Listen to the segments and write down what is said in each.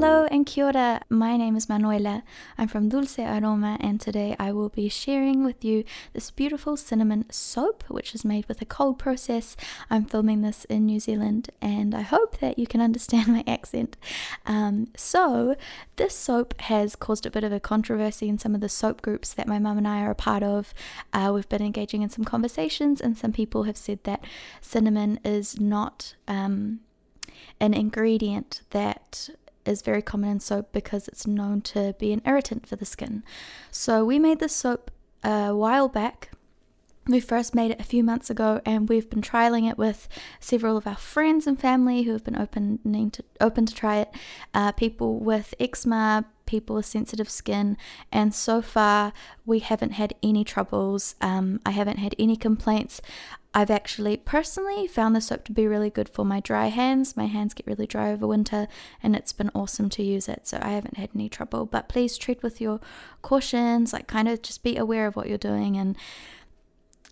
Hello and kia ora, my name is Manuela. I'm from Dulce Aroma and today I will be sharing with you this beautiful cinnamon soap which is made with a cold process. I'm filming this in New Zealand and I hope that you can understand my accent. So this soap has caused a bit of a controversy in some of the soap groups that my mum and I are a part of. We've been engaging in some conversations and some people have said that cinnamon is not an ingredient that is very common in soap because it's known to be an irritant for the skin. So we made this soap a while back. We first made it a few months ago and we've been trialing it with several of our friends and family who have been open to try it, people with eczema, people with sensitive skin, and so far we haven't had any troubles. I haven't had any complaints. I've actually personally found the soap to be really good for my dry hands. My hands get really dry over winter and it's been awesome to use it, so I haven't had any trouble. But please treat with your cautions, like kind of just be aware of what you're doing. And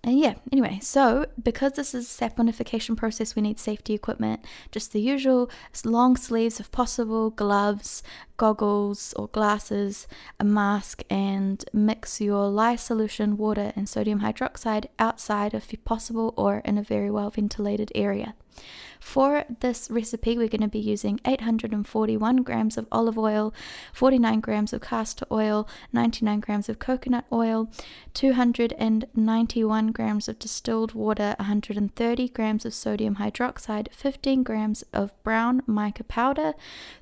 yeah, anyway, so because this is a saponification process, we need safety equipment, just the usual long sleeves if possible, gloves, goggles or glasses, a mask, and mix your lye solution, water and sodium hydroxide outside if possible or in a very well ventilated area. For this recipe, we're going to be using 841 grams of olive oil, 49 grams of castor oil, 99 grams of coconut oil, 291 grams of distilled water, 130 grams of sodium hydroxide, 15 grams of brown mica powder,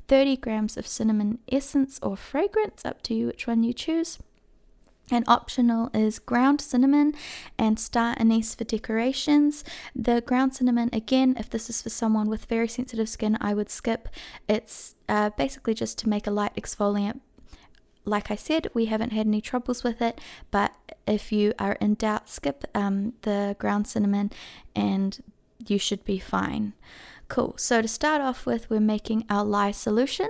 30 grams of cinnamon essence or fragrance, up to you which one you choose. And optional is ground cinnamon and star anise for decorations. The ground cinnamon, again, if this is for someone with very sensitive skin, I would skip. It's basically just to make a light exfoliant. Like I said, we haven't had any troubles with it, but if you are in doubt, skip the ground cinnamon and you should be fine. Cool. So to start off with, we're making our lye solution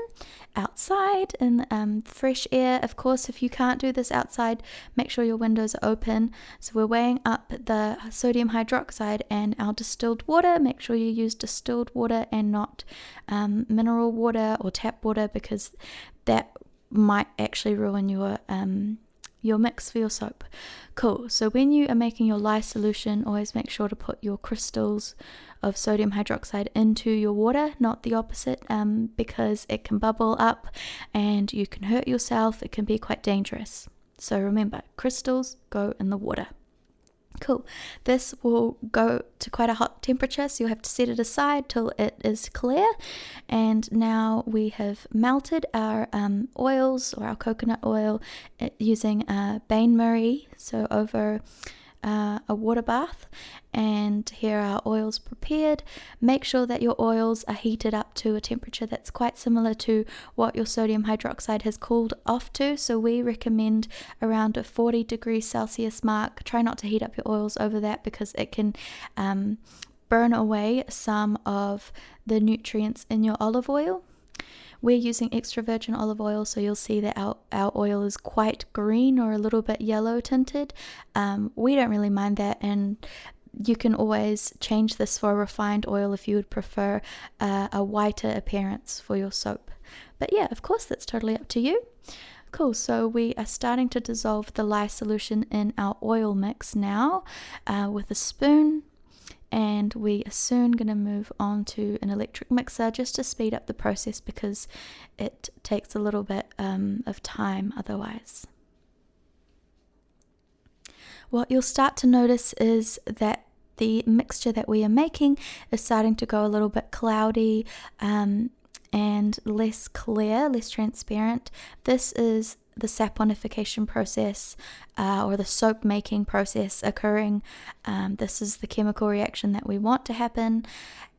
outside in fresh air. Of course, if you can't do this outside, make sure your windows are open. So we're weighing up the sodium hydroxide and our distilled water. Make sure you use distilled water and not mineral water or tap water, because that might actually ruin your mix for your soap. Cool. So when you are making your lye solution, always make sure to put your crystals of sodium hydroxide into your water, not the opposite, because it can bubble up and you can hurt yourself. It can be quite dangerous. So remember, crystals go in the water. Cool. This will go to quite a hot temperature, so you'll have to set it aside till it is clear. And now we have melted our oils, or our coconut oil, using bain-marie, so over a water bath. And here are our oils prepared. Make sure that your oils are heated up to a temperature that's quite similar to what your sodium hydroxide has cooled off to. So we recommend around a 40 degrees Celsius mark. Try not to heat up your oils over that because it can burn away some of the nutrients in your olive oil. We're using extra virgin olive oil, so you'll see that our oil is quite green or a little bit yellow tinted. We don't really mind that, and you can always change this for a refined oil if you would prefer a whiter appearance for your soap. But yeah, of course, that's totally up to you. Cool, so we are starting to dissolve the lye solution in our oil mix now with a spoon. And we are soon going to move on to an electric mixer just to speed up the process because it takes a little bit of time otherwise. What you'll start to notice is that the mixture that we are making is starting to go a little bit cloudy and less clear, less transparent. This is the saponification process or the soap making process occurring. This is the chemical reaction that we want to happen,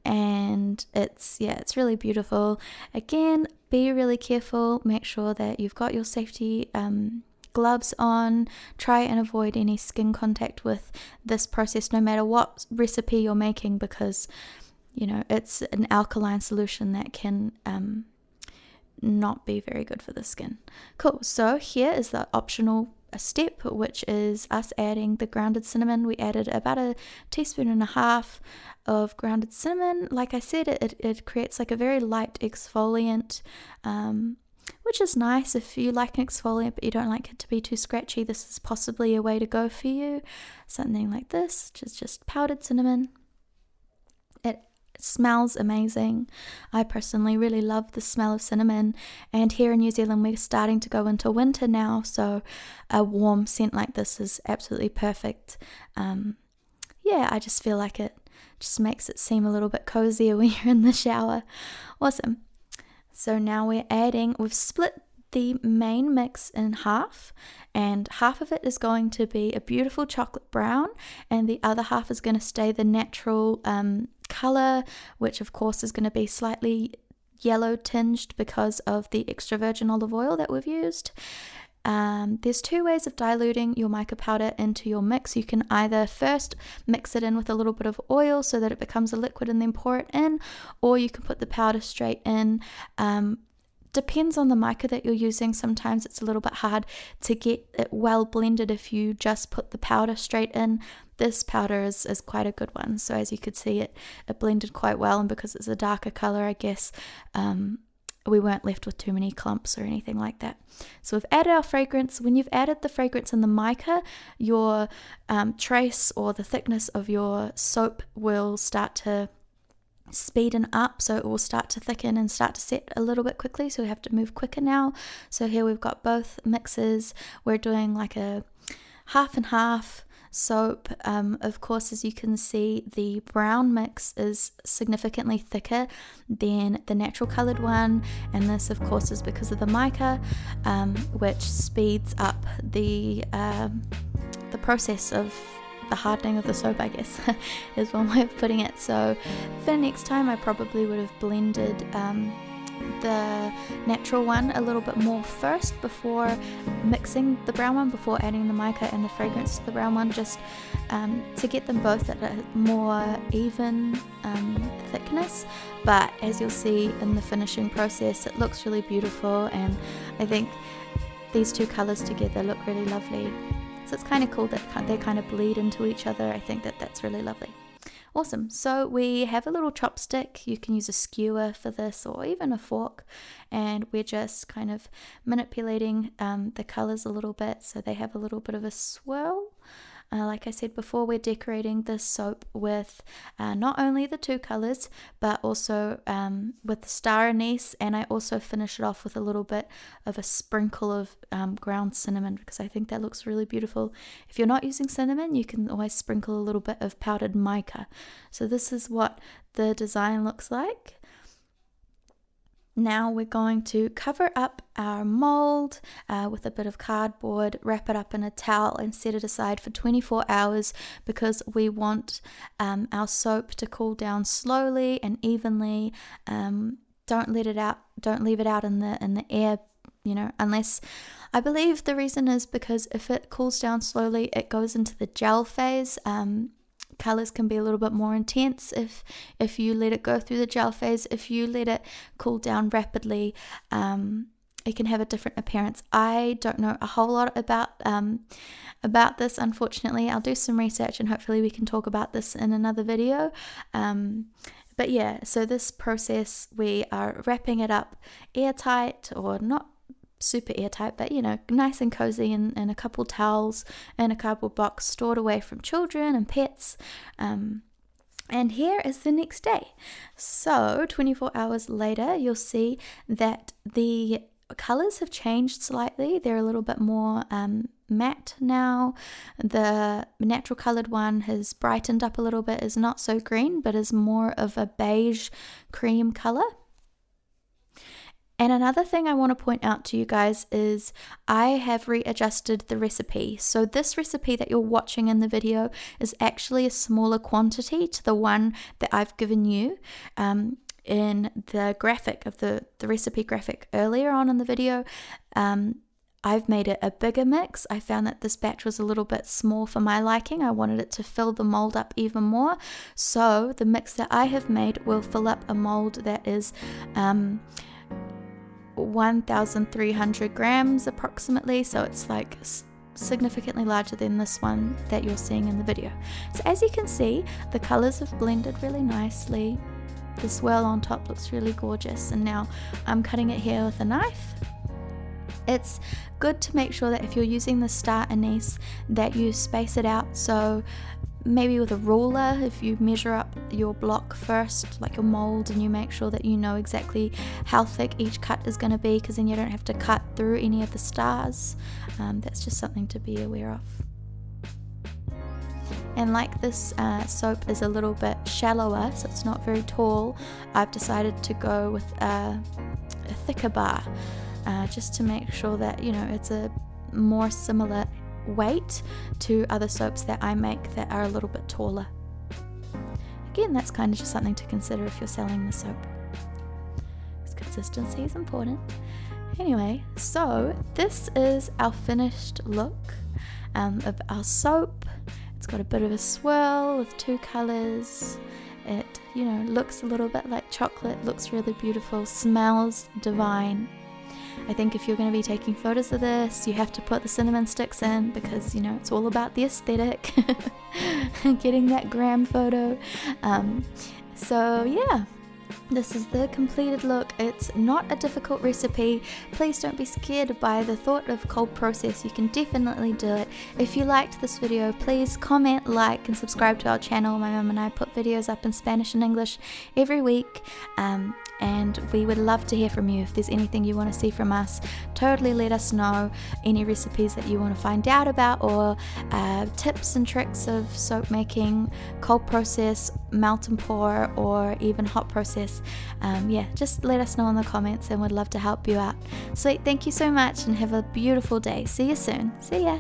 and it's really beautiful. Again, be really careful. Make sure that you've got your safety gloves on. Try and avoid any skin contact with this process no matter what recipe you're making, because it's an alkaline solution that can not be very good for the skin. Cool. So here is the optional step, which is us adding the grounded cinnamon. We added about 1.5 teaspoons of grounded cinnamon. Like I said, it creates like a very light exfoliant, which is nice if you like an exfoliant but you don't like it to be too scratchy. This is possibly a way to go for you. Something like this, which is just powdered cinnamon. It smells amazing. I personally really love the smell of cinnamon, and here in New Zealand we're starting to go into winter now, so a warm scent like this is absolutely perfect. Yeah, I just feel like it just makes it seem a little bit cozier when you're in the shower. Awesome. So now we've split the main mix in half, and half of it is going to be a beautiful chocolate brown, and the other half is going to stay the natural color, which of course is going to be slightly yellow tinged because of the extra virgin olive oil that we've used. There's 2 ways of diluting your mica powder into your mix. You can either first mix it in with a little bit of oil so that it becomes a liquid and then pour it in, or you can put the powder straight in. Depends on the mica that you're using. Sometimes it's a little bit hard to get it well blended if you just put the powder straight in. This powder is quite a good one. So as you could see, it blended quite well, and because it's a darker color, I guess we weren't left with too many clumps or anything like that. So we've added our fragrance. When you've added the fragrance and the mica, your trace or the thickness of your soap will start to speeden up, so it will start to thicken and start to set a little bit quickly, so we have to move quicker now. So here we've got both mixes. We're doing like a half and half soap. Of course, as you can see, the brown mix is significantly thicker than the natural colored one, and this of course is because of the mica, which speeds up the process of the hardening of the soap, I guess, is one way of putting it. So for next time, I probably would have blended the natural one a little bit more first before mixing the brown one, before adding the mica and the fragrance to the brown one, just to get them both at a more even thickness. But as you'll see in the finishing process, it looks really beautiful, and I think these 2 colors together look really lovely. So it's kind of cool that they kind of bleed into each other. I think that's really lovely. Awesome. So we have a little chopstick. You can use a skewer for this, or even a fork, and we're just kind of manipulating the colors a little bit so they have a little bit of a swirl. Like I said before, we're decorating this soap with not only the 2 colors, but also with the star anise, and I also finish it off with a little bit of a sprinkle of ground cinnamon, because I think that looks really beautiful. If you're not using cinnamon, you can always sprinkle a little bit of powdered mica. So this is what the design looks like. Now we're going to cover up our mold with a bit of cardboard, wrap it up in a towel, and set it aside for 24 hours because we want our soap to cool down slowly and evenly. Don't leave it out in the air, unless, I believe the reason is because if it cools down slowly, it goes into the gel phase. Colors can be a little bit more intense if you let it go through the gel phase. If you let it cool down rapidly, it can have a different appearance. I don't know a whole lot about this, unfortunately. I'll do some research and hopefully we can talk about this in another video. But yeah, so this process, we are wrapping it up airtight, or not super airtight, but nice and cozy in a couple towels in a cardboard box, stored away from children and pets. And here is the next day. So 24 hours later, you'll see that the colors have changed slightly. They're a little bit more matte now. The natural colored one has brightened up a little bit, is not so green, but is more of a beige cream color. And another thing I want to point out to you guys is I have readjusted the recipe. So this recipe that you're watching in the video is actually a smaller quantity to the one that I've given you in the graphic of the recipe graphic earlier on in the video. I've made it a bigger mix. I found that this batch was a little bit small for my liking. I wanted it to fill the mold up even more. So the mix that I have made will fill up a mold that is 1,300 grams approximately, so it's like significantly larger than this one that you're seeing in the video. So as you can see, the colors have blended really nicely. The swirl on top looks really gorgeous, and now I'm cutting it here with a knife. It's good to make sure that if you're using the star anise that you space it out, so maybe with a ruler, if you measure up your block first, like your mold, and you make sure that you know exactly how thick each cut is going to be, because then you don't have to cut through any of the stars. That's just something to be aware of. And like this soap is a little bit shallower, so it's not very tall, I've decided to go with a thicker bar, just to make sure that, you know, it's a more similar weight to other soaps that I make that are a little bit taller. Again, that's kind of just something to consider if you're selling the soap, because consistency is important. Anyway, so this is our finished look of our soap. It's got a bit of a swirl with two colors. It, you know, looks a little bit like chocolate, looks really beautiful, smells divine. I think if you're going to be taking photos of this, you have to put the cinnamon sticks in, because, you know, it's all about the aesthetic. Getting that gram photo. So yeah, this is the completed look. It's not a difficult recipe. Please don't be scared by the thought of cold process. You can definitely do it. If you liked this video, please comment, like, and subscribe to our channel. My mum and I put videos up in Spanish and English every week. And we would love to hear from you. If there's anything you want to see from us, totally let us know. Any recipes that you want to find out about, or tips and tricks of soap making, cold process, melt and pour, or even hot process. Yeah, just let us know in the comments, and we'd love to help you out. Sweet, thank you so much, and have a beautiful day. See you soon. See ya.